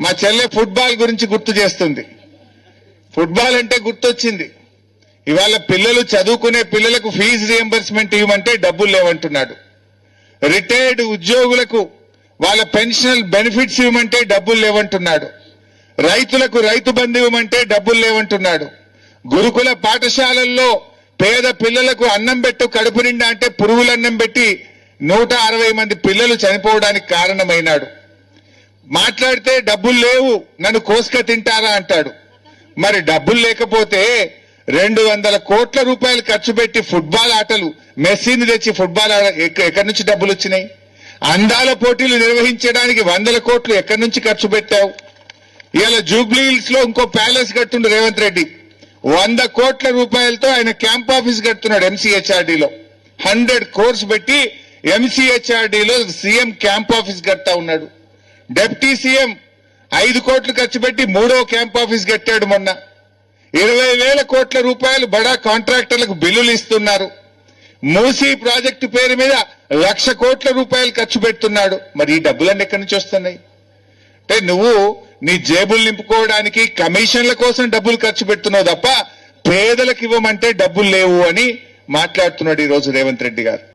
మా చెల్లె ఫుట్బాల్ గురించి గుర్తు చేస్తుంది. ఫుట్బాల్ అంటే గుర్తొచ్చింది. ఇవాళ పిల్లలు చదువుకునే పిల్లలకు ఫీజు రియంబర్స్మెంట్ ఇవ్వమంటే డబ్బులు లేవంటున్నాడు. రిటైర్డ్ ఉద్యోగులకు వాళ్ళ పెన్షనల్ బెనిఫిట్స్ ఇవ్వమంటే డబ్బులు లేవంటున్నాడు. రైతులకు రైతు బంధు ఇవ్వమంటే డబ్బులు లేవంటున్నాడు. గురుకుల పాఠశాలల్లో పేద పిల్లలకు అన్నం పెట్టు కడుపు నిండా అంటే పురుగుల అన్నం పెట్టి 160 మంది పిల్లలు చనిపోవడానికి కారణమైనాడు. మాట్లాడితే డబ్బులు లేవు, నన్ను కోసుక తింటారా అంటాడు. మరి డబ్బులు లేకపోతే 200 కోట్ల రూపాయలు ఖర్చు పెట్టి ఫుట్బాల్ ఆటలు, మెస్సీని తెచ్చి ఫుట్బాల్ ఎక్కడి నుంచి డబ్బులు వచ్చినాయి? అందాల పోటీలు నిర్వహించడానికి 100 కోట్లు ఎక్కడి నుంచి ఖర్చు పెట్టావు? ఇవాళ జూబ్లీ హిల్స్ లో ఇంకో ప్యాలెస్ కట్టుండు రేవంత్ రెడ్డి. 100 కోట్ల రూపాయలతో ఆయన క్యాంప్ ఆఫీస్ కడుతున్నాడు ఎంసీహెచ్ఆర్డీలో. 100 crores పెట్టి ఎంసీహెచ్ఆర్డీలో సీఎం క్యాంప్ ఆఫీస్ కడతా ఉన్నాడు. డిప్యూటీ సీఎం 5 కోట్లు ఖర్చు పెట్టి 3వ క్యాంప్ ఆఫీస్ కట్టాడు మొన్న. 20,000 కోట్ల రూపాయలు బడా కాంట్రాక్టర్లకు బిల్లులు ఇస్తున్నారు. మూసీ ప్రాజెక్టు పేరు మీద 1,00,000 కోట్ల రూపాయలు ఖర్చు పెడుతున్నాడు. మరి ఈ డబ్బులన్నీ ఎక్కడి నుంచి వస్తున్నాయి? అంటే నువ్వు నీ జేబులు నింపుకోవడానికి కమిషన్ల కోసం డబ్బులు ఖర్చు పెడుతున్నావు తప్ప పేదలకు ఇవ్వమంటే డబ్బులు లేవు అని మాట్లాడుతున్నాడు ఈ రోజు రేవంత్ రెడ్డి గారు.